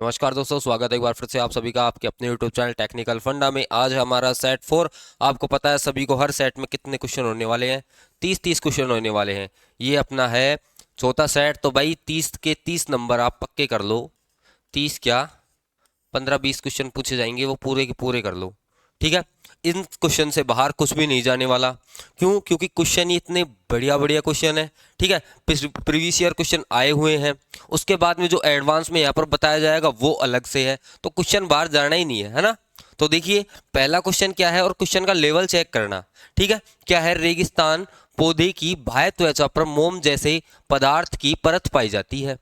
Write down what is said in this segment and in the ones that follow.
नमस्कार दोस्तों, स्वागत है एक बार फिर से आप सभी का आपके अपने YouTube चैनल टेक्निकल फंडा में। आज हमारा सेट 4। आपको पता है सभी को हर सेट में कितने क्वेश्चन होने वाले हैं? 30 क्वेश्चन होने वाले हैं। ये अपना है चौथा सेट। तो भाई 30 के 30 नंबर आप पक्के कर लो। 30 क्या 15-20 क्वेश्चन पूछे जाएंगे, वो पूरे के पूरे कर लो। ठीक है, इन क्वेश्चन से बाहर कुछ भी नहीं जाने वाला। क्यों? क्योंकि क्वेश्चन ही इतने बढ़िया बढ़िया क्वेश्चन है। ठीक है, प्रीवियस ईयर क्वेश्चन आए हुए हैं, उसके बाद में जो एडवांस में यहाँ पर बताया जाएगा वो अलग से है। तो क्वेश्चन बाहर जाना ही नहीं है ना। तो देखिए पहला क्वेश्चन क्या है और क्वेश्चन का लेवल चेक करना। ठीक है, क्या है? रेगिस्तान पौधे की बाह्य त्वचा पर मोम जैसे पदार्थ की परत पाई जाती है।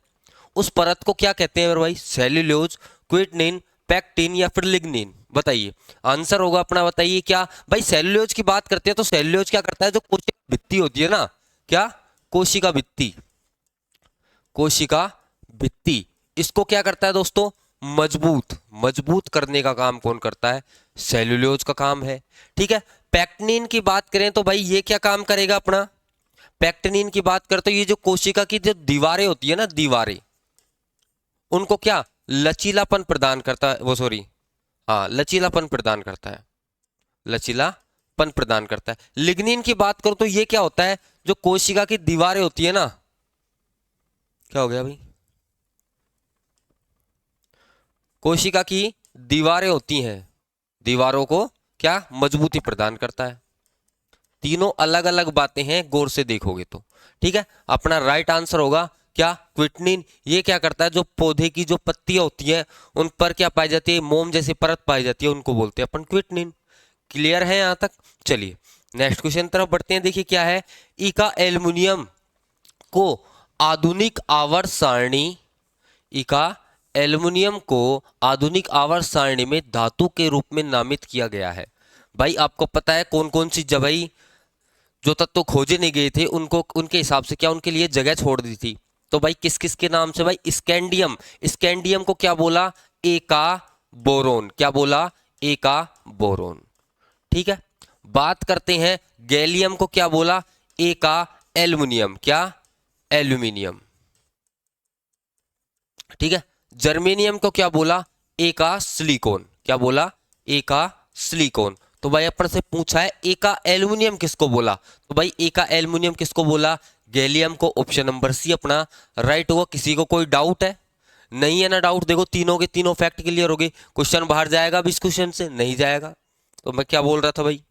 उस परत को क्या कहते हैं मेरे भाई? सेल्यूलोज, क्विटनिन, पैक्टिन या फिर लिग्निन? बताइए, आंसर होगा अपना। बताइए क्या भाई? सेल्यूलोज की बात करते हैं तो सेल्यूलोज क्या करता है? जो कोशिका भित्ति होती है ना, क्या? कोशिका भित्ति, कोशिका भित्ति, इसको क्या करता है दोस्तों? मजबूत मजबूत करने का काम कौन करता है? सेल्यूलोज का काम है। ठीक है, पैक्टिनिन की बात करें तो भाई ये क्या काम करेगा अपना? पैक्टिनिन की बात करते तो ये जो कोशिका की जो दीवारें होती है ना, दीवारें, उनको क्या लचीलापन प्रदान करता है। वो सॉरी, हाँ, लचीलापन प्रदान करता है, लचीलापन प्रदान करता है। लिग्निन की बात करो तो ये क्या होता है? जो कोशिका की दीवारें होती है ना, क्या हो गया भाई? कोशिका की दीवारें होती हैं, दीवारों को क्या मजबूती प्रदान करता है। तीनों अलग अलग बातें हैं, गौर से देखोगे तो। ठीक है, अपना राइट आंसर होगा क्या? क्विटनिन। ये क्या करता है? जो पौधे की जो पत्तियां होती हैं उन पर क्या पाई जाती है? मोम जैसी परत पाई जाती है, उनको बोलते हैं अपन क्विटनिन। क्लियर है यहां तक? चलिए नेक्स्ट क्वेश्चन तरफ बढ़ते हैं। देखिए क्या है? इका एल्युमिनियम को आधुनिक आवर्त सारणी, इका एल्युमिनियम को आधुनिक आवर्त सारणी में धातु के रूप में नामित किया गया है। भाई आपको पता है कौन कौन सी जगह जो तत्व खोजे नहीं गए थे उनको उनके हिसाब से क्या उनके लिए जगह छोड़ दी थी? तो भाई किस किस के नाम से? भाई स्कैंडियम, स्कैंडियम को क्या बोला? एका बोरोन। क्या बोला? एका बोरोन। ठीक है, बात करते हैं गैलियम को क्या बोला? एका एल्युमिनियम। क्या? एल्यूमिनियम। ठीक है, जर्मेनियम को क्या बोला? एका सिलिकॉन। क्या बोला? एका सिलिकॉन। तो भाई अपन से पूछा है एका एल्युमिनियम किसको बोला? तो भाई एका एल्युमिनियम किसको बोला? गैलियम को। ऑप्शन नंबर सी अपना राइट होगा। किसी को कोई डाउट है? नहीं है ना डाउट? देखो तीनों के तीनों फैक्ट क्लियर हो गए। क्वेश्चन बाहर जाएगा अब इस क्वेश्चन से? नहीं जाएगा। तो मैं क्या बोल रहा था भाई?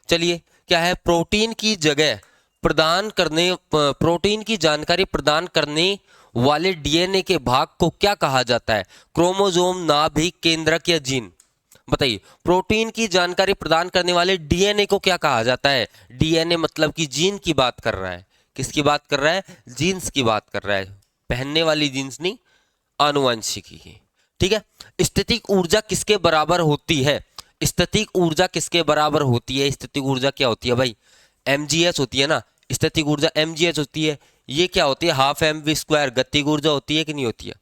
चलिए, क्या है? प्रोटीन की जगह प्रदान करने, प्रोटीन की जानकारी प्रदान करने वाले डीएनए के भाग को क्या कहा जाता है? क्रोमोसोम, नाभिक, केंद्रक या जीन? बताइए, प्रोटीन की जानकारी प्रदान करने वाले डीएनए को क्या कहा जाता है? डीएनए मतलब कि जीन की बात कर रहा है। किसकी बात कर रहा है? जीन्स की बात कर रहा है। पहनने वाली जीन्स नहीं, आनुवंशिकी की। ठीक है, स्थितिक ऊर्जा किसके बराबर होती है? स्थितिक ऊर्जा किसके बराबर होती है? स्थितिक ऊर्जा क्या होती है भाई? mgh होती है ना। स्थितिक ऊर्जा mgh होती है। ये क्या होती है? Half m v square. गतिक ऊर्जा होती है कि नहीं होती है?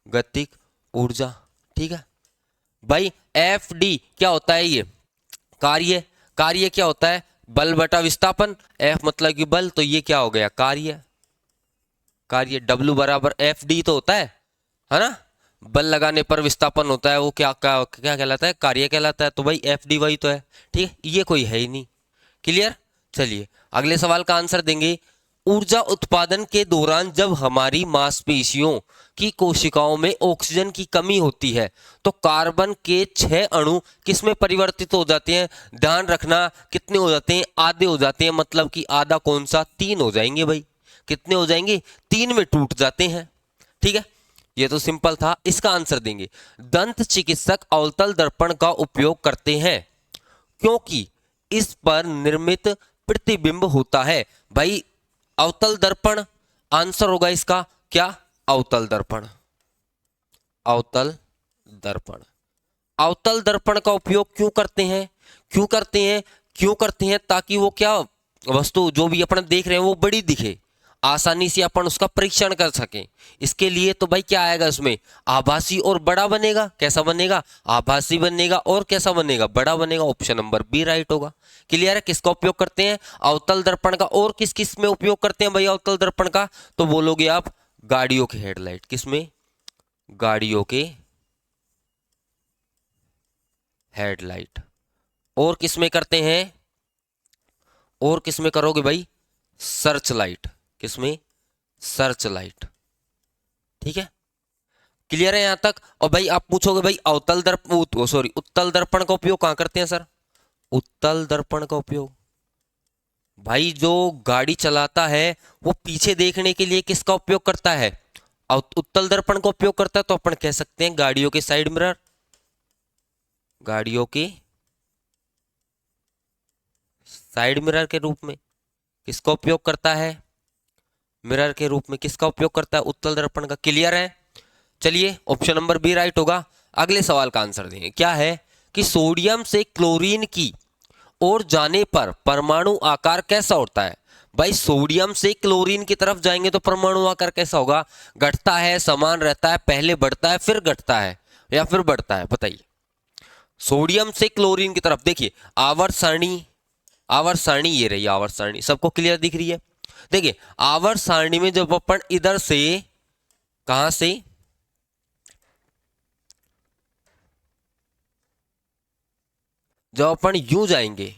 गतिक ऊर्जा। ठीक है भाई, एफ डी क्या होता है? ये कार्य। कार्य क्या होता है? बल बटा विस्थापन। एफ मतलब कि बल, तो ये क्या हो गया? कार्य। कार्य डब्ल्यू बराबर एफ डी तो होता है ना। बल लगाने पर विस्थापन होता है, वो क्या क्या, क्या कहलाता है? कार्य कहलाता है। तो भाई एफ डी वही तो है। ठीक है, ये कोई है ही नहीं। क्लियर? चलिए अगले सवाल का आंसर देंगे। ऊर्जा उत्पादन के दौरान जब हमारी मांसपेशियों की कोशिकाओं में ऑक्सीजन की कमी होती है तो कार्बन के 6 अणु किसमें परिवर्तित हो जाते हैं? ध्यान रखना, कितने हो जाते हैं? आधे हो जाते हैं। मतलब कि आधा कौन सा? 3 हो जाएंगे भाई। कितने हो जाएंगे? 3 में टूट जाते हैं। ठीक है, ये तो सिंपल था। इसका आंसर देंगे, दंत चिकित्सक अवतल दर्पण का उपयोग करते हैं क्योंकि इस पर निर्मित प्रतिबिंब होता है। भाई अवतल दर्पण आंसर होगा इसका। क्या? अवतल दर्पण। अवतल दर्पण। अवतल दर्पण का उपयोग क्यों करते हैं? क्यों करते हैं? क्यों करते हैं? ताकि वो क्या वस्तु जो भी अपन देख रहे हैं वो बड़ी दिखे, आसानी से अपन उसका परीक्षण कर सकें। इसके लिए तो भाई क्या आएगा उसमें? आभासी और बड़ा बनेगा। कैसा बनेगा? आभासी बनेगा। और कैसा बनेगा? बड़ा बनेगा। ऑप्शन नंबर बी राइट होगा। क्लियर है? किसका उपयोग करते हैं? अवतल दर्पण का। और किस किस में उपयोग करते हैं भाई अवतल दर्पण का? तो बोलोगे आप गाड़ियों के हेडलाइट। किसमें? गाड़ियों के हेडलाइट। और किस में करते हैं, और किस में करोगे भाई, सर्च लाइट। किस में, सर्च लाइट। ठीक है, क्लियर है यहां तक। और भाई आप पूछोगे भाई अवतल दर्पण, सॉरी उत्तल दर्पण का उपयोग कहां करते हैं सर, उत्तल दर्पण का उपयोग भाई जो गाड़ी चलाता है वो पीछे देखने के लिए किसका उपयोग करता है, उत्तल दर्पण का उपयोग करता है। तो अपन कह सकते हैं गाड़ियों के साइड मिरर, गाड़ियों के साइड मिरर के रूप में किसका उपयोग करता है, मिरर के रूप में किसका उपयोग करता है, उत्तल दर्पण का। क्लियर है, चलिए ऑप्शन नंबर बी राइट होगा। अगले सवाल का आंसर देंगे, क्या है कि सोडियम से क्लोरीन की ओर जाने पर परमाणु आकार कैसा होता है। भाई सोडियम से क्लोरीन की तरफ जाएंगे तो परमाणु आकार कैसा होगा, घटता है, समान रहता है, पहले बढ़ता है फिर घटता है, या फिर बढ़ता है, बताइए। सोडियम से क्लोरीन की तरफ देखिए, आवर्त सारणी, आवर्त सारणी ये रही आवर्त सारणी, सबको क्लियर दिख रही है। देखिए आवर्त सारणी में जब अपन इधर से, कहां से, जब अपन यूं जाएंगे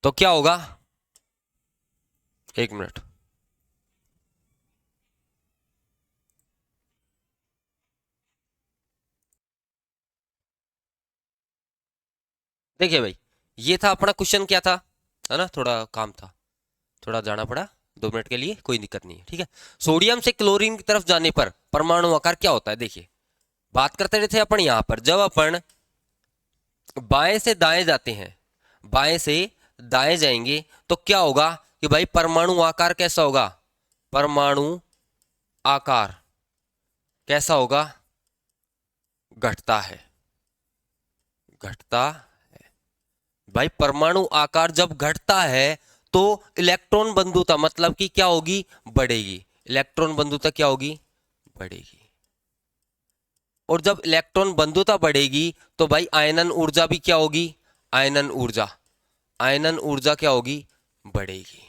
तो क्या होगा, एक मिनट, देखिए भाई ये था अपना क्वेश्चन, क्या था, है ना, थोड़ा काम था, थोड़ा जाना पड़ा 2 मिनट के लिए, कोई दिक्कत नहीं है, ठीक है। सोडियम से क्लोरीन की तरफ जाने पर परमाणु आकार क्या होता है, देखिए बात करते रहे थे अपन यहां पर, जब अपन बाएं से दाएं जाते हैं, बाएं से दाएं जाएंगे तो क्या होगा कि भाई परमाणु आकार कैसा होगा, परमाणु आकार कैसा होगा, घटता है, घटता है। भाई परमाणु आकार जब घटता है तो इलेक्ट्रॉन बंधुता मतलब कि क्या होगी, बढ़ेगी, इलेक्ट्रॉन बंधुता क्या होगी, बढ़ेगी। और जब इलेक्ट्रॉन बंधुता बढ़ेगी तो भाई आयनन ऊर्जा भी क्या होगी, आयनन ऊर्जा, आयनन ऊर्जा क्या होगी, बढ़ेगी।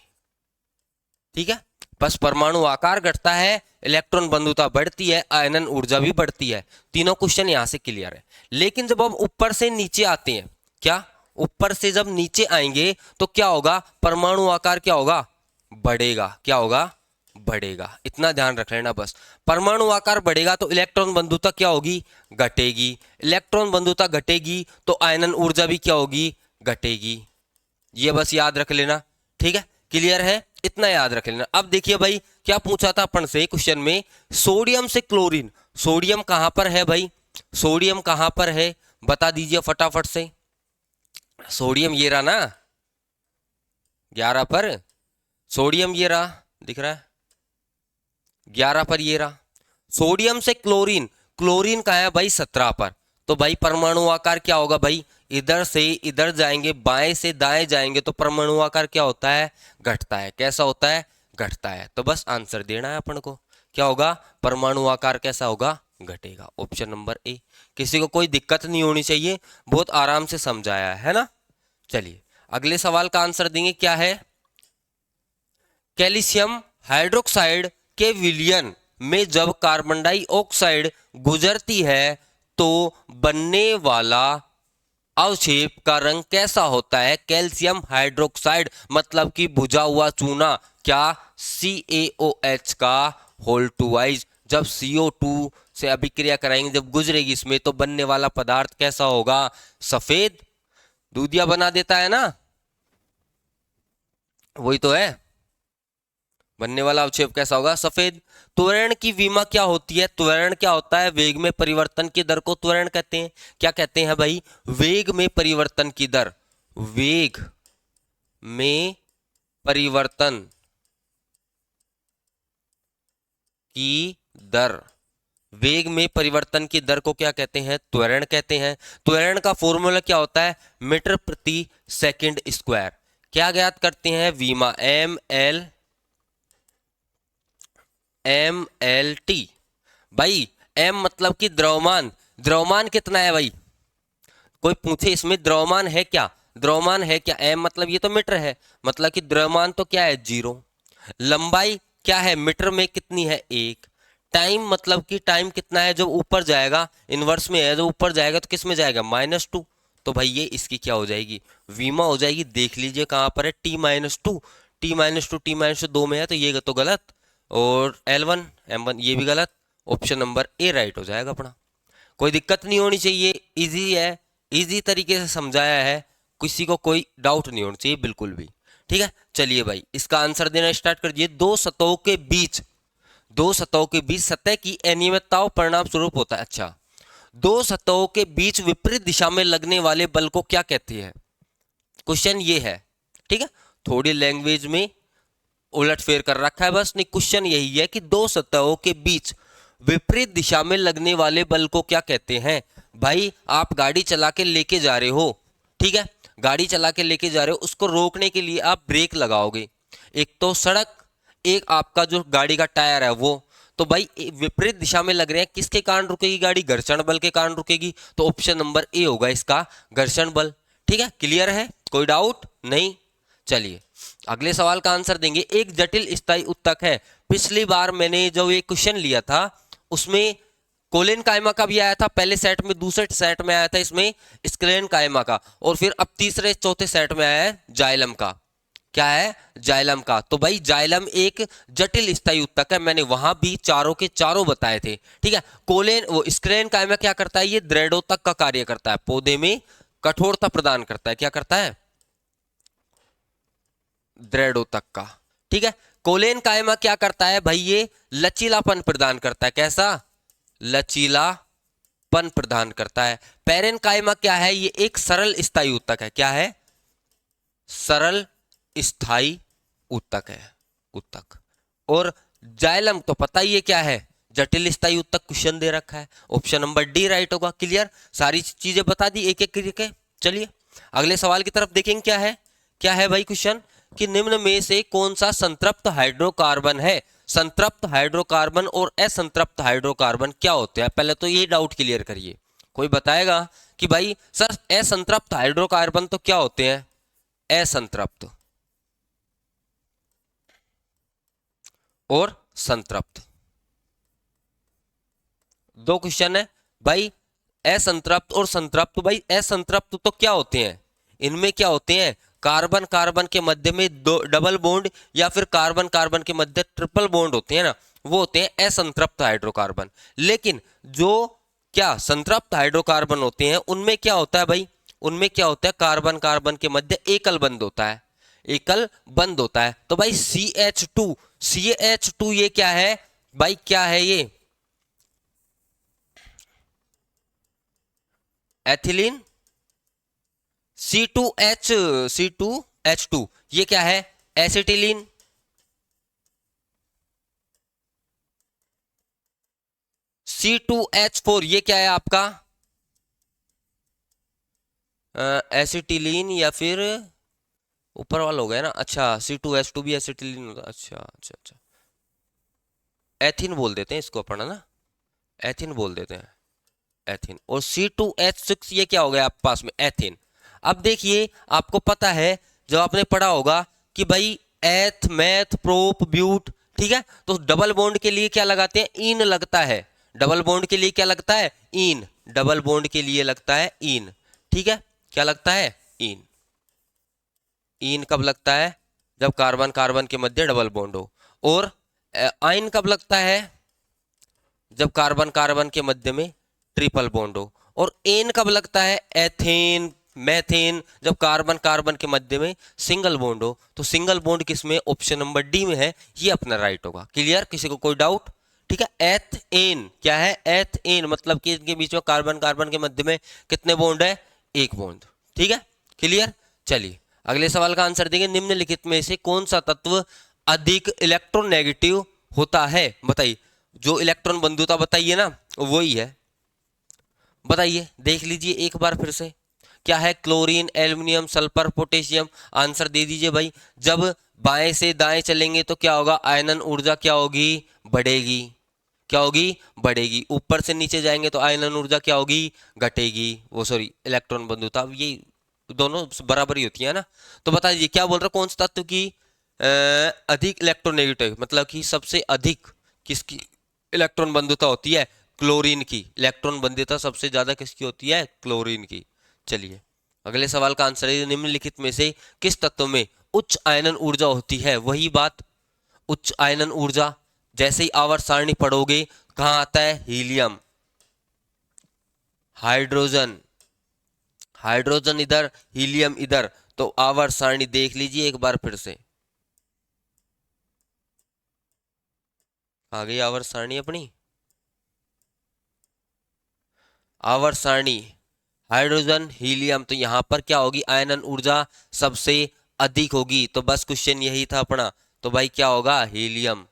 ठीक है, बस परमाणु आकार घटता है, इलेक्ट्रॉन बंधुता बढ़ती है, आयनन ऊर्जा भी बढ़ती है। तीनों क्वेश्चन यहां से क्लियर है। लेकिन जब हम ऊपर से नीचे आते हैं, क्या, ऊपर से जब नीचे आएंगे तो क्या होगा, परमाणु आकार क्या होगा, बढ़ेगा, क्या होगा, बढ़ेगा। इतना ध्यान रख लेना बस, परमाणु आकार बढ़ेगा तो इलेक्ट्रॉन बंधुता क्या होगी, घटेगी, इलेक्ट्रॉन बंधुता घटेगी तो आयनन ऊर्जा भी क्या होगी, घटेगी। ये बस याद रख लेना, ठीक है, क्लियर है, इतना याद रख लेना। अब देखिए भाई क्या पूछा था अपन से क्वेश्चन में, सोडियम से क्लोरीन, सोडियम कहां पर है भाई, सोडियम कहां पर है, बता दीजिए फटाफट से। सोडियम ये रहा ना 11 पर, सोडियम ये रहा, दिख रहा है 11 पर, ये रहा। सोडियम से क्लोरीन, क्लोरीन कहाँ है भाई 17 पर। तो भाई परमाणु आकार क्या होगा भाई, इधर से इधर जाएंगे, बाएं से दाएं जाएंगे तो परमाणु आकार क्या होता है, घटता है। कैसा होता है, घटता है। तो बस आंसर देना है अपन को, क्या होगा, परमाणु आकार कैसा होगा, घटेगा। Option number A. किसी को कोई दिक्कत नहीं होनी चाहिए, बहुत आराम से समझाया है ना। चलिए अगले सवाल का आंसर देंगे, क्या है, कैल्शियम हाइड्रोक्साइड के विलयन में जब कार्बन डाइऑक्साइड गुजरती है तो बनने वाला अवक्षेप का रंग कैसा होता है। कैल्शियम हाइड्रोक्साइड मतलब कि बुझा हुआ चूना, क्या, CaOH का होल टू वाइज, जब CO2 से अभिक्रिया कराएंगे, जब गुजरेगी इसमें तो बनने वाला पदार्थ कैसा होगा, सफेद, दूधिया बना देता है ना, वही तो है, बनने वाला अवक्षेप कैसा होगा, सफेद। त्वरण की विमा क्या होती है, त्वरण क्या होता है, वेग में परिवर्तन की दर को त्वरण कहते हैं। क्या कहते हैं भाई, वेग में परिवर्तन की दर, वेग में परिवर्तन की दर, वेग में परिवर्तन की दर को क्या कहते हैं, त्वरण कहते हैं। त्वरण का फॉर्मूला क्या होता है, मीटर प्रति सेकंड स्क्वायर। क्या ज्ञात करते हैं, विमा, MLT। भाई M मतलब कि द्रव्यमान, द्रव्यमान कितना है भाई, कोई पूछे इसमें द्रव्यमान है क्या, द्रव्यमान है क्या, M मतलब ये तो मीटर है, मतलब कि द्रव्यमान तो क्या है, 0। लंबाई क्या है, मीटर में कितनी है, 1। टाइम मतलब कि टाइम कितना है, जब ऊपर जाएगा इनवर्स में है, जब ऊपर जाएगा तो किस में जाएगा, -2। तो भाई ये इसकी क्या हो जाएगी, वीमा हो जाएगी। देख लीजिए कहाँ पर है, T-2, T-2 2 में है, तो ये तो गलत। और L1 M1 ये भी गलत। ऑप्शन नंबर ए राइट हो जाएगा अपना। कोई दिक्कत नहीं होनी चाहिए, इजी है, इजी तरीके से समझाया है, किसी को कोई डाउट नहीं होना चाहिए बिल्कुल भी। ठीक है, चलिए भाई इसका आंसर देना स्टार्ट कर दिए। दो सतहों के बीच सतह की अनियमितताओं परिणाम स्वरूप होता है। अच्छा, दो सतहों के बीच विपरीत दिशा में लगने वाले बल को क्या कहते हैं, क्वेश्चन ये है। ठीक है, थोड़ी लैंग्वेज में उलटफेर कर रखा है बस, नहीं क्वेश्चन यही है कि दो सतहों के बीच विपरीत दिशा में लगने वाले बल को क्या कहते हैं। भाई आप गाड़ी चला के लेके जा रहे हो, ठीक है, गाड़ी चला के लेके जा रहे हो, उसको रोकने के लिए आप ब्रेक लगाओगे। एक तो सड़क, एक आपका जो गाड़ी का टायर है वो, तो भाई विपरीत दिशा में लग रहे हैं, किसके कारण रुकेगी गाड़ी, घर्षण बल के कारण रुकेगी। तो ऑप्शन नंबर ए होगा इसका, घर्षण बल। ठीक है, क्लियर है, कोई डाउट नहीं। चलिए अगले सवाल का आंसर देंगे। एक जटिल स्थायी उत्तक है। पिछली बार मैंने जो ये क्वेश्चन लिया था उसमें कोलेन कायमा का भी आया था पहले सेट में, दूसरे सेट में आया था इसमें स्क्लेन कायमा का, और फिर अब तीसरे चौथे सेट में आया है जाइलम का। क्या है, जाइलम का। तो भाई जाइलम एक जटिल स्थायी उत्तक है, मैंने वहां भी चारों के चारों बताए थे। ठीक है, कोलेन वो स्क्लेन कायमा क्या करता है, ये दृढ़ोत्तक का कार्य करता है, पौधे में कठोरता प्रदान करता है। क्या करता है, दृढ़ोत्तक का। ठीक है, कोलेन कायमा क्या करता है भाई, ये लचीलापन प्रदान करता है। कैसा, लचीलापन प्रदान करता है। पेरेन कायमा क्या है, ये एक सरल स्थायी उत्तक है। क्या है, सरल स्थायी उत्तक है, उत्तक। और जाइलम तो पता ही है क्या है, जटिल स्थायी उत्तक, क्वेश्चन दे रखा है, ऑप्शन नंबर डी राइट होगा। क्लियर, सारी चीजें बता दी एक एक करके। चलिए अगले सवाल की तरफ देखेंगे। क्या है भाई क्वेश्चन, कि निम्न में से कौन सा संतृप्त हाइड्रोकार्बन है। संतृप्त हाइड्रोकार्बन और असंतृप्त हाइड्रोकार्बन क्या होते हैं, पहले तो ये डाउट क्लियर करिए। कोई बताएगा कि भाई सर असंतृप्त हाइड्रोकार्बन तो क्या होते हैं, असंतृप्त और संतृप्त, दो क्वेश्चन है भाई। असंतृप्त और संतृप्त, भाई असंतृप्त तो क्या होते हैं, इनमें क्या होते हैं, कार्बन कार्बन के मध्य में दो डबल बॉन्ड या फिर कार्बन कार्बन के मध्य ट्रिपल बॉन्ड होते हैं ना, वो होते हैं असंतृप्त हाइड्रोकार्बन। लेकिन जो क्या संतृप्त हाइड्रोकार्बन होते हैं उनमें क्या होता है भाई, उनमें क्या होता है, कार्बन कार्बन के मध्य एकल बंध होता है, एकल बंध होता है। तो भाई CH2 ये क्या है भाई, क्या है ये, एथिलीन। C2H2 ये क्या है, एसिटिलीन। C2H4 ये क्या है आपका, एसिटिलीन, या फिर ऊपर वाला हो गया ना। अच्छा, C2H2 भी एसिटिलीन होता है। अच्छा अच्छा अच्छा, एथिन बोल देते हैं इसको अपन, है ना, एथिन बोल देते हैं, एथिन। और C2H6 ये क्या हो गया आपके पास में, एथिन। अब देखिए आपको पता है, जब आपने पढ़ा होगा कि भाई एथ मैथ प्रोप ब्यूट, ठीक है, तो डबल बॉन्ड के लिए क्या लगाते हैं, ईन लगता है। डबल बॉन्ड के लिए क्या लगता है, ईन। डबल बॉन्ड के लिए लगता है ईन। ठीक है, क्या लगता है, ईन। ईन कब लगता है, जब कार्बन कार्बन के मध्य डबल बॉन्ड हो। और आइन कब लगता है, जब कार्बन कार्बन के मध्य में ट्रिपल बॉन्ड हो। और एन कब लगता है, एथेन मैथेन, जब कार्बन कार्बन के मध्य में सिंगल बॉन्ड हो। तो सिंगल बॉन्ड किसमें, ऑप्शन नंबर डी में है, ये अपना राइट होगा। क्लियर, किसी को कोई डाउट। ठीक है, एथेन क्या है, एथेन मतलब कि इनके बीच में कार्बन कार्बन के मध्य में कितने बॉन्ड है, एक बॉन्ड। ठीक है, क्लियर। चलिए अगले सवाल का आंसर देंगे। निम्नलिखित में से कौन सा तत्व अधिक इलेक्ट्रोनेगेटिव होता है, बताइए। जो इलेक्ट्रॉन बंधुता बताइए ना, वही है, बताइए, देख लीजिए एक बार फिर से। क्या है, chlorine, aluminium, sulphur, potassium. Answer दे दीजिए भाई। जब बाएं से दाएं चलेंगे तो क्या होगा, आयनन ऊर्जा क्या होगी, बढ़ेगी। क्या होगी, बढ़ेगी। ऊपर से नीचे जाएंगे तो आयनन ऊर्जा क्या होगी, घटेगी। वो सॉरी, इलेक्ट्रॉन बंधुता, ये दोनों बराबर ही होती है ना। तो बता दीजिए क्या बोल रहे, कौन सा तत्व की अधिक इलेक्ट्रोनेगेटिव, मतलब कि सबसे अधिक किसकी इलेक्ट्रॉन बंधुता होती है? क्लोरीन की। इलेक्ट्रॉन बंधुता सबसे ज्यादा किसकी होती है? क्लोरीन की। चलिए अगले सवाल का आंसर है, निम्नलिखित में से किस तत्व में उच्च आयनन ऊर्जा होती है? वही बात, उच्च आयनन ऊर्जा। जैसे ही आवर्त सारणी पढ़ोगे कहाँ आता है? हीलियम, हाइड्रोजन, हाइड्रोजन इधर, हीलियम इधर। तो आवर्त सारणी देख लीजिए एक बार फिर से। आ गई आवर्त सारणी अपनी, आवर्त सारणी, हाइड्रोजन हीलियम। तो यहां पर क्या होगी? आयनन ऊर्जा सबसे अधिक होगी। तो बस क्वेश्चन यही था अपना। तो भाई क्या होगा? हीलियम।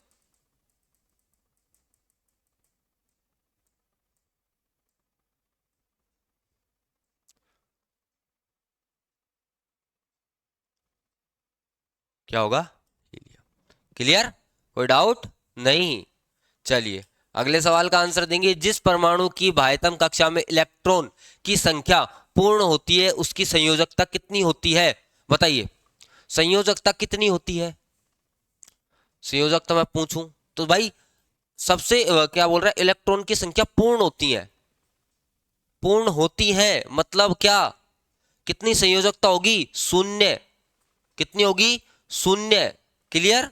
क्या होगा? हीलियम। क्लियर? कोई डाउट नहीं? चलिए अगले सवाल का आंसर देंगे, जिस परमाणु की बाह्यतम कक्षा में इलेक्ट्रॉन की संख्या पूर्ण होती है उसकी संयोजकता कितनी होती है? बताइए, संयोजकता कितनी होती है? संयोजकता मैं पूछूं तो भाई सबसे क्या बोल रहा है? इलेक्ट्रॉन की संख्या पूर्ण होती है, पूर्ण होती है मतलब क्या? कितनी संयोजकता होगी? शून्य। कितनी होगी? शून्य। क्लियर?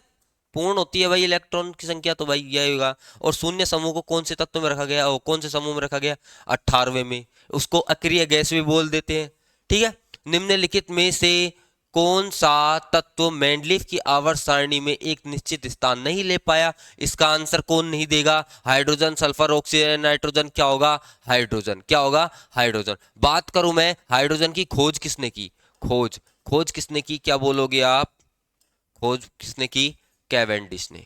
पूर्ण होती है भाई इलेक्ट्रॉन की संख्या, तो भाई यही होगा। और शून्य समूह को कौन से तत्व में रखा गया, और कौन से समूह में रखा गया? 18वें में। उसको अक्रिय गैस भी बोल देते हैं। ठीक है। निम्नलिखित में से कौन सा तत्व मेंडलीफ की आवर्त सारणी में एक निश्चित स्थान नहीं ले पाया? इसका आंसर कौन नहीं देगा? Hydrogen, sulphur, oxygen, nitrogen. क्या होगा? हाइड्रोजन। क्या होगा? हाइड्रोजन। बात करूं मैं हाइड्रोजन की, खोज किसने की? खोज, खोज किसने की? क्या बोलोगे आप? खोज किसने की? कैवेंडिश ने।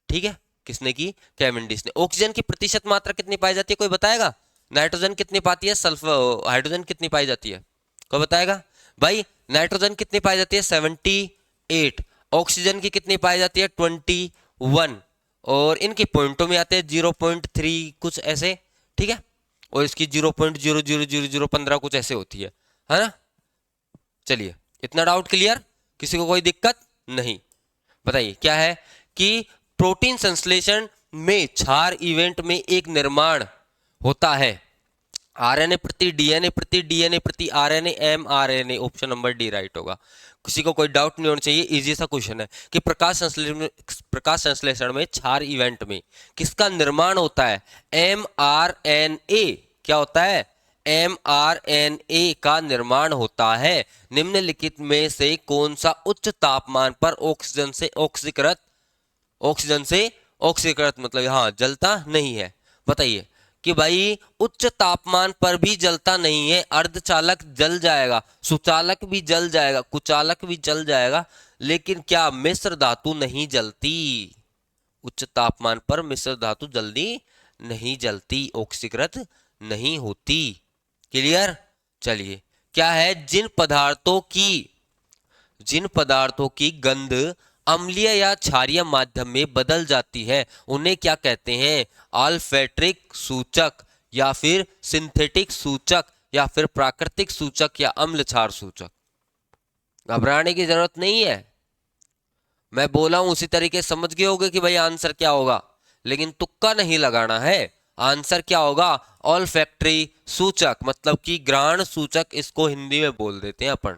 ठीक है, किसने की? कैवेंडिश ने। ऑक्सीजन की प्रतिशत मात्रा कितनी पाई जाती है? कोई बताएगा? नाइट्रोजन कितनी पाती है? सल्फर, हाइड्रोजन कितनी पाई जाती है? कोई बताएगा? भाई नाइट्रोजन कितनी पाई जाती है? 78। ऑक्सीजन की कितनी पाई जाती है? 21। और इनके पॉइंटों में आते हैं 0.3 कुछ ऐसे। ठीक है। और इसकी 0.0000015 कुछ ऐसे होती है ना? चलिए इतना डाउट क्लियर? किसी को कोई दिक्कत नहीं? बताइए क्या है कि प्रोटीन संश्लेषण में क्षार इवेंट में एक निर्माण होता है, आरएनए प्रति डीएनए प्रति डीएनए प्रति RNA mRNA. Option number D right होगा। किसी को कोई डाउट नहीं होना चाहिए, इजी सा क्वेश्चन है कि प्रकाश संश्लेषण में क्षार इवेंट में किसका निर्माण होता है? एमआरएनए। क्या होता है? एमआरएनए का निर्माण होता है। निम्नलिखित में से कौन सा उच्च तापमान पर ऑक्सीजन से ऑक्सीकृत, ऑक्सीजन से ऑक्सीकृत मतलब हाँ जलता नहीं है? बताइए कि भाई उच्च तापमान पर भी जलता नहीं है। अर्धचालक जल जाएगा, सुचालक भी जल जाएगा, कुचालक भी जल जाएगा, लेकिन क्या मिश्र धातु नहीं जलती? उच्च तापमान पर मिश्र धातु जल्दी नहीं जलती, ऑक्सीकृत नहीं होती। क्लियर? चलिए क्या है, जिन पदार्थों की गंध अम्लीय या क्षारीय माध्यम में बदल जाती है उन्हें क्या कहते हैं? अल्फैक्ट्रिक सूचक, या फिर सिंथेटिक सूचक, या फिर प्राकृतिक सूचक, या अम्ल क्षार सूचक। घबराने की जरूरत नहीं है, मैं बोला हूं उसी तरीके समझ गए होगे कि भाई आंसर क्या होगा, लेकिन तुक्का नहीं लगाना है। आंसर क्या होगा? ऑल्फैक्टरी सूचक, मतलब कि घ्राण सूचक इसको हिंदी में बोल देते हैं अपन।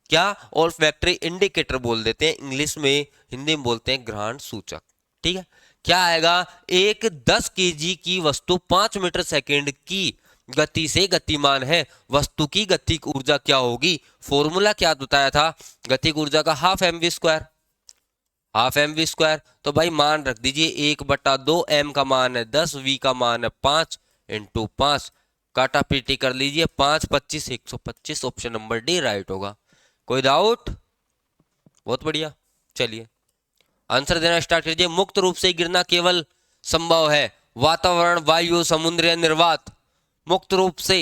क्या? ऑल्फैक्टरी इंडिकेटर बोल देते हैं इंग्लिश में, हिंदी में बोलते हैं घ्राण सूचक। ठीक है। क्या आएगा? एक 10 केजी की वस्तु 5 मीटर सेकेंड की गति से गतिमान है, वस्तु की गतिक ऊर्जा क्या होगी? फॉर्मूला क्या बताया था? गतिक ऊर्जा का half m v square, half m v square. तो भाई मान रख दीजिए 1/2, एम का मान है 10, वी का मान है 5 इंटू 5, काटा पीटी कर लीजिए, 5 25 125। ऑप्शन नंबर डी राइट होगा। कोई डाउट? बहुत बढ़िया। चलिए आंसर देना स्टार्ट कीजिए। मुक्त रूप से गिरना केवल संभव है वातावरण, वायु, समुद्र या निर्वात। मुक्त रूप से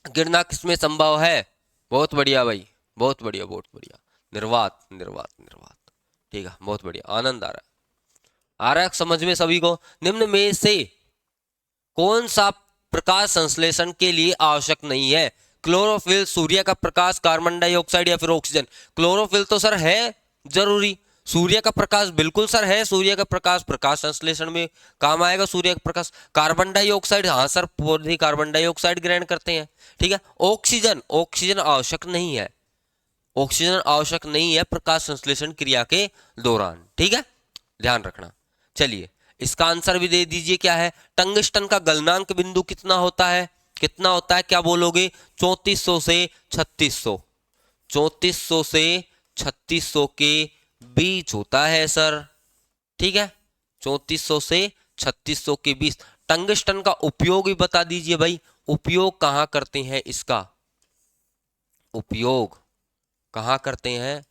गिरना किसमें संभव है? बहुत बढ़िया भाई, बहुत बढ़िया, बहुत बढ़िया। निर्वात, निर्वात, निर्वात। ठीक है, बहुत बढ़िया, आनंद आ रहा है समझ में सभी को? निम्न में से कौन सा प्रकाश संश्लेषण के लिए आवश्यक नहीं है? क्लोरोफिल, सूर्य का प्रकाश, कार्बन डाइऑक्साइड, या फिर ऑक्सीजन? क्लोरोफिल तो सर है, जरूरी। सूर्य का प्रकाश बिल्कुल सर है, सूर्य का प्रकाश प्रकाश संश्लेषण में काम आएगा। सूर्य का प्रकाश। कार्बन डाइऑक्साइड, हाँ सर पौधे कार्बन डाइऑक्साइड ग्रहण करते हैं, ठीक है। ऑक्सीजन, ऑक्सीजन आवश्यक नहीं है, ऑक्सीजन आवश्यक नहीं है प्रकाश संश्लेषण क्रिया के दौरान, ठीक है, ध्यान रखना। चलिए इसका आंसर भी दे दीजिए, क्या है? टंगस्टन का गलनांक बिंदु कितना होता है? कितना होता है, क्या बोलोगे? 3400 से 3600, 3400 से 3600 के बीच होता है सर, ठीक है, 3400 से 3600 के बीच। टंगस्टन का उपयोग भी बता दीजिए भाई, उपयोग कहाँ करते हैं इसका? उपयोग कहाँ करते हैं?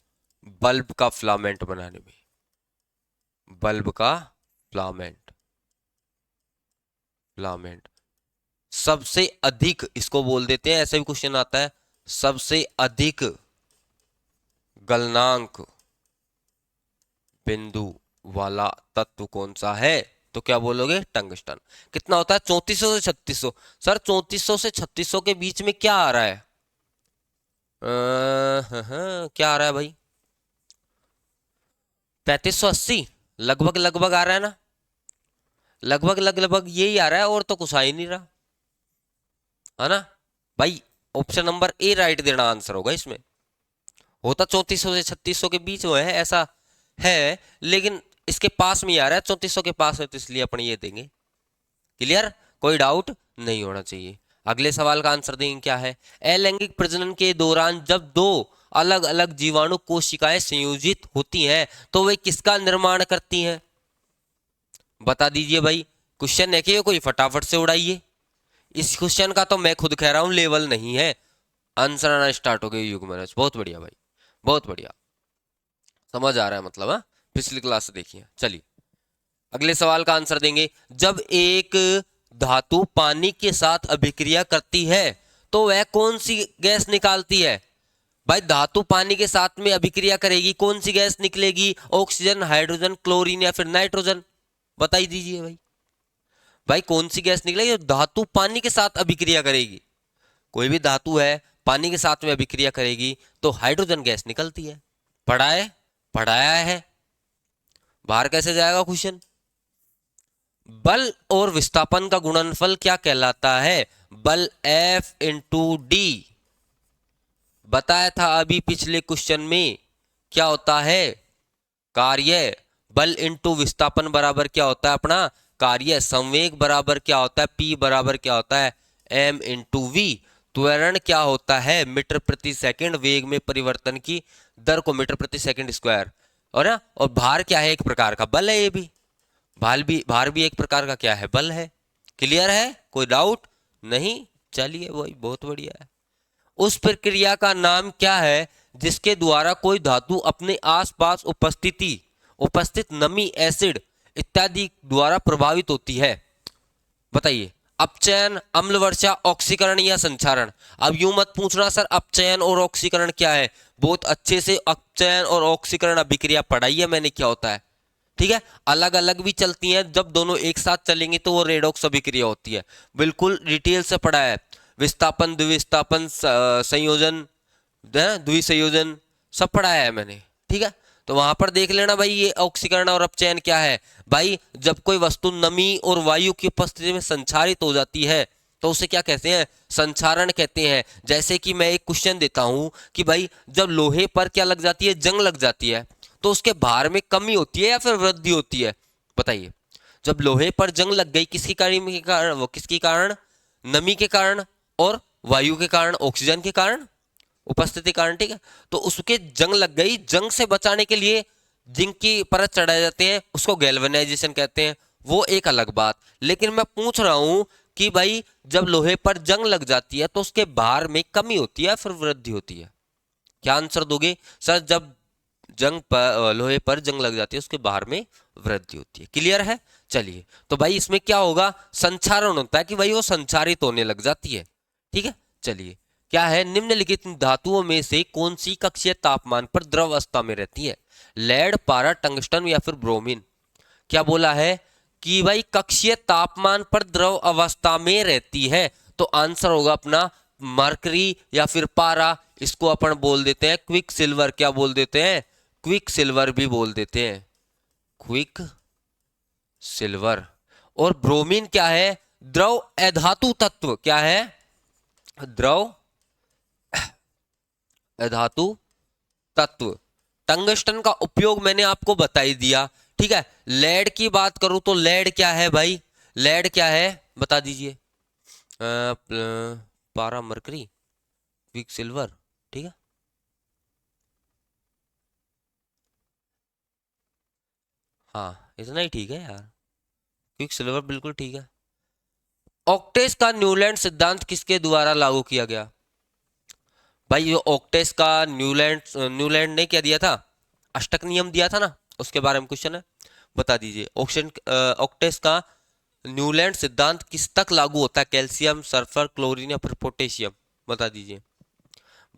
बल्ब का फिलामेंट बनाने में, बल्ब का फिलामेंट, फिलामेंट सबसे अधिक इसको बोल देते हैं, ऐसे भी क्वेश्चन आता है, सबसे अधिक गलनांक बिंदु वाला तत्व कौन सा है? तो क्या बोलोगे? टंगस्टन। कितना होता है? 3400 से 3600। सर 3400 से 3600 के बीच में क्या आ रहा है? क्या आ रहा है भाई? 3580 लगभग लगभग आ रहा है ना, लगभग लगभग यही आ रहा है, और तो कुछ आ ही नहीं रहा है ना भाई। ऑप्शन नंबर ए राइट देना आंसर होगा इसमें। होता 3400 से 3600 के बीच में है, ऐसा है, लेकिन इसके पास में ही आ रहा है, 3400 के पास है, तो इसलिए अपन ये देंगे। क्लियर? कोई डाउट नहीं होना चाहिए। अगले सवाल का आंसर देंगे, क्या है? अलैंगिक प्रजनन के दौरान जब दो अलग अलग जीवाणु कोशिकाएं संयोजित होती हैं तो वे किसका निर्माण करती हैं? बता दीजिए भाई। क्वेश्चन है कि कोई फटाफट से उड़ाइए। इस क्वेश्चन का तो मैं खुद कह रहा हूं लेवल नहीं है। आंसर आना स्टार्ट हो गए युगमराज, बहुत बढ़िया भाई, बहुत बढ़िया, समझ आ रहा है मतलब। हाँ, पिछली क्लास से देखिए। चलिए अगले सवाल का आंसर देंगे। जब एक धातु पानी के साथ अभिक्रिया करती है तो वह कौन सी गैस निकालती है? भाई धातु पानी के साथ में अभिक्रिया करेगी, कौन सी गैस निकलेगी? ऑक्सीजन, हाइड्रोजन, क्लोरीन या फिर नाइट्रोजन? बताई दीजिए भाई। भाई कौन सी गैस निकलेगी? धातु पानी के साथ अभिक्रिया करेगी, कोई भी धातु है पानी के साथ में अभिक्रिया करेगी तो हाइड्रोजन गैस निकलती है। पढ़ाए पढ़ाया है, बाहर कैसे जाएगा क्वेश्चन? बल और विस्थापन का गुणनफल क्या कहलाता है? बल F इंटू डी। बताया था अभी पिछले क्वेश्चन में, क्या होता है? कार्य। बल इंटू विस्थापन बराबर क्या होता है अपना? कार्य। संवेग बराबर क्या होता है? P बराबर क्या होता है? M into v. त्वरण क्या होता है? मीटर प्रति सेकंड। वेग में परिवर्तन की दर को मीटर प्रति सेकंड स्क्वायर, और ना, और भार क्या है? एक प्रकार का बल है ये भी, भार भी एक प्रकार का क्या है? बल है। क्लियर है? कोई डाउट नहीं? चलिए वही बहुत बढ़िया है। उस प्रक्रिया का नाम क्या है जिसके द्वारा कोई धातु अपने आसपास उपस्थित नमी, एसिड इत्यादि द्वारा प्रभावित होती है? बताइए। अपचयन, अम्ल वर्षा, ऑक्सीकरण या संचारण? अब यूं मत पूछना सर अपचयन और ऑक्सीकरण क्या है, बहुत अच्छे से अपचयन और ऑक्सीकरण अभिक्रिया पढ़ाई है मैंने, क्या होता है, ठीक है। अलग अलग भी चलती हैं, जब दोनों एक साथ चलेंगे तो वो रेडॉक्स अभिक्रिया होती है, बिल्कुल डिटेल से पढ़ा है। विस्थापन, द्विविस्थापन, संयोजन, द्विसंयोजन सब पढ़ाया है मैंने, ठीक है। तो वहां पर देख लेना भाई ये ऑक्सीकरण और अपचयन क्या है। भाई जब कोई वस्तु नमी और वायु की उपस्थिति में संचारित हो जाती है तो उसे क्या कहते हैं? संचारण कहते हैं। जैसे कि मैं एक क्वेश्चन देता हूं कि भाई जब लोहे पर क्या लग जाती है? जंग लग जाती है, तो उसके भार में कमी होती है या फिर वृद्धि होती है? बताइए। जब लोहे पर जंग लग गई, किसकी कारण? वो किसके कारण? नमी के कारण और वायु के कारण, ऑक्सीजन के कारण, उपस्थिति कारण, ठीक है। तो उसके जंग लग गई, जंग से बचाने के लिए जिंक की परत चढ़ाए जाते हैं, उसको गैल्वेनाइजेशन कहते हैं, वो एक अलग बात। लेकिन मैं पूछ रहा हूं कि भाई जब लोहे पर जंग लग जाती है तो उसके भार में कमी होती है फिर वृद्धि होती है? क्या आंसर दोगे? सर जब लोहे पर जंग लग जाती है उसके भार में वृद्धि होती है। क्लियर है? चलिए तो भाई इसमें क्या होगा? संचारण होता है कि भाई वो संचारित होने लग जाती है, ठीक है। चलिए क्या है? निम्नलिखित धातुओं में से कौन सी कक्षीय तापमान पर द्रव अवस्था में रहती है? लेड, पारा, टंगस्टन या फिर ब्रोमीन? क्या बोला है कि भाई कक्षीय तापमान पर द्रव अवस्था में रहती है, तो आंसर होगा अपना मरकरी या फिर पारा। इसको अपन बोल देते हैं क्विक सिल्वर। क्या बोल देते हैं? क्विक सिल्वर भी बोल देते हैं, क्विक सिल्वर। और ब्रोमीन क्या है? द्रव अधातु तत्व। क्या है? द्रव अधातु तत्व। टंगस्टन का उपयोग मैंने आपको बता ही दिया, ठीक है। लेड की बात करूं तो लेड क्या है भाई? लेड क्या है बता दीजिए। पारा मरकरी, क्विक सिल्वर, ठीक है। हाँ इतना ही ठीक है यार, क्विक सिल्वर बिल्कुल ठीक है। ऑक्टेस का न्यूलैंड सिद्धांत किसके द्वारा लागू किया गया? भाई ये ऑक्टेस का न्यूलैंड न्यूलैंड ने क्या दिया था? अष्टक नियम दिया था ना, उसके बारे में क्वेश्चन है, बता दीजिए। ऑक्शन ऑक्टेस का न्यूलैंड सिद्धांत किस तक लागू होता है? कैल्शियम, सल्फर, क्लोरीन या फिर पोटेशियम, बता दीजिए।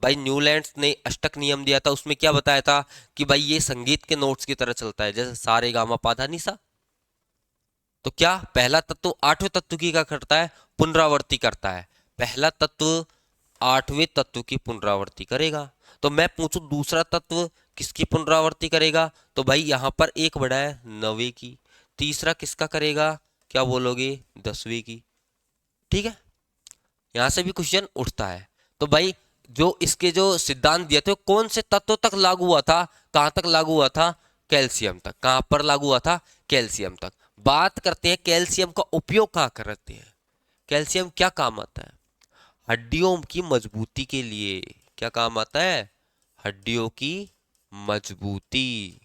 भाई न्यूलैंड ने अष्टक नियम दिया था, उसमें क्या बताया था कि भाई ये संगीत के नोट्स की तरह चलता है, जैसे सारे गामा पाधा निसा। तो क्या पहला तत्व आठवें तत्व की क्या करता है? पुनरावृत्ति करता है। पहला तत्व आठवें तत्व की पुनरावृत्ति करेगा। तो मैं पूछूं दूसरा तत्व किसकी पुनरावृत्ति करेगा? तो भाई यहां पर एक बड़ा है नवे की, तीसरा किसका करेगा? क्या बोलोगे? 10वें की, ठीक है। यहां से भी क्वेश्चन उठता है। तो भाई जो इसके जो सिद्धांत दिए थे कौन से तत्व तक लागू हुआ था? कहां तक लागू हुआ था? कैल्शियम तक। कहां पर लागू हुआ था? कैल्शियम तक। बात करते हैं कैल्शियम का उपयोग कहां करते हैं। कैल्शियम क्या काम आता है? हड्डियों की मजबूती के लिए। क्या काम आता है? हड्डियों की मजबूती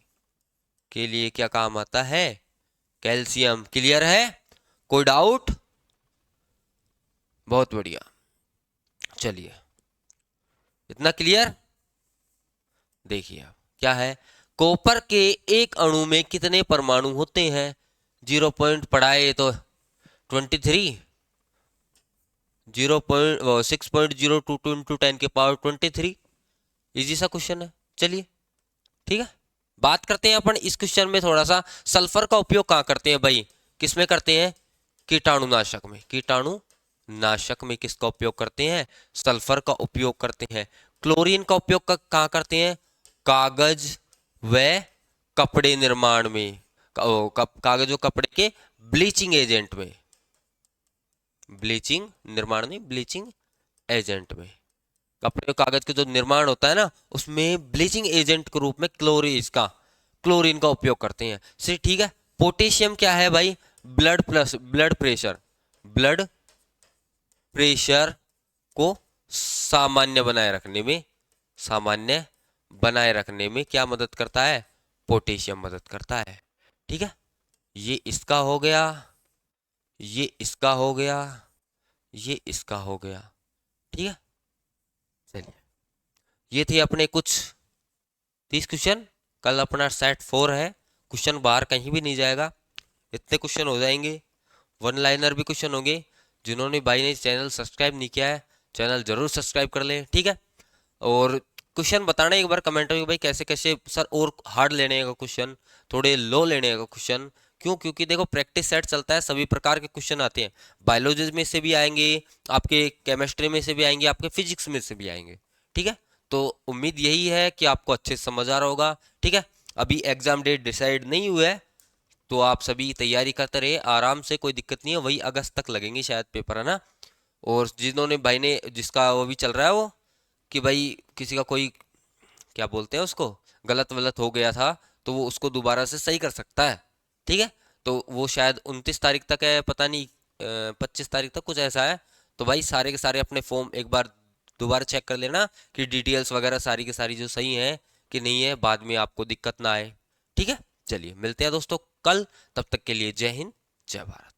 के लिए क्या काम आता है? कैल्शियम। क्लियर है? कोई डाउट? बहुत बढ़िया, चलिए इतना क्लियर। देखिए आप क्या है, कॉपर के एक अणु में कितने परमाणु होते हैं? 0 पढ़ाए तो 23, 6.022 इंटू 10⁻23। इजी सा क्वेश्चन है, चलिए ठीक है। बात करते हैं अपन इस क्वेश्चन में थोड़ा सा, सल्फर का उपयोग कहाँ करते हैं भाई? किस में करते हैं? कीटाणुनाशक में। कीटाणुनाशक में किसका उपयोग करते हैं? सल्फर का उपयोग करते हैं। क्लोरीन का उपयोग कहाँ करते हैं? कागज व कपड़े निर्माण में, कागज और कपड़े के ब्लीचिंग एजेंट में, ब्लीचिंग निर्माण में, ब्लीचिंग एजेंट में। कपड़े और कागज का जो निर्माण होता है ना, उसमें ब्लीचिंग एजेंट के रूप में क्लोरीन का उपयोग करते हैं। सिर्फ ठीक है। पोटेशियम क्या है भाई? ब्लड प्रेशर को सामान्य बनाए रखने में क्या मदद करता है? पोटेशियम मदद करता है, ठीक है। ये इसका हो गया, ये इसका हो गया, ये इसका हो गया, ठीक है। चलिए ये थे अपने कुछ 30 क्वेश्चन। कल अपना सेट 4 है, क्वेश्चन बाहर कहीं भी नहीं जाएगा, इतने क्वेश्चन हो जाएंगे। वन लाइनर भी क्वेश्चन होंगे। जिन्होंने भाई ने चैनल सब्सक्राइब नहीं किया है, चैनल जरूर सब्सक्राइब कर लें, ठीक है। और क्वेश्चन बताना एक बार कमेंट में भाई कैसे कैसे सर, और हार्ड लेने का क्वेश्चन, थोड़े लो लेने का क्वेश्चन। क्यों? क्योंकि देखो प्रैक्टिस सेट चलता है, सभी प्रकार के क्वेश्चन आते हैं। बायोलॉजी में से भी आएंगे, आपके केमिस्ट्री में से भी आएंगे, आपके फिजिक्स में से भी आएंगे, ठीक है। तो उम्मीद यही है कि आपको अच्छे से समझ आ रहा होगा, ठीक है। अभी एग्जाम डेट डिसाइड नहीं हुआ है, तो आप सभी तैयारी करते रहे आराम से, कोई दिक्कत नहीं है। वही अगस्त तक लगेंगे शायद पेपर, है ना। और जिन्होंने भाई ने, जिसका वो भी चल रहा है वो, कि भाई किसी का कोई क्या बोलते हैं उसको, गलत वलत हो गया था, तो वो उसको दोबारा से सही कर सकता है, ठीक है। तो वो शायद 29 तारीख तक है, पता नहीं 25 तारीख तक कुछ ऐसा है। तो भाई सारे के सारे अपने फॉर्म एक बार दोबारा चेक कर लेना कि डिटेल्स वगैरह सारी की सारी जो सही है कि नहीं है, बाद में आपको दिक्कत ना आए, ठीक है। चलिए मिलते हैं दोस्तों कल, तब तक के लिए जय हिंद, जय भारत।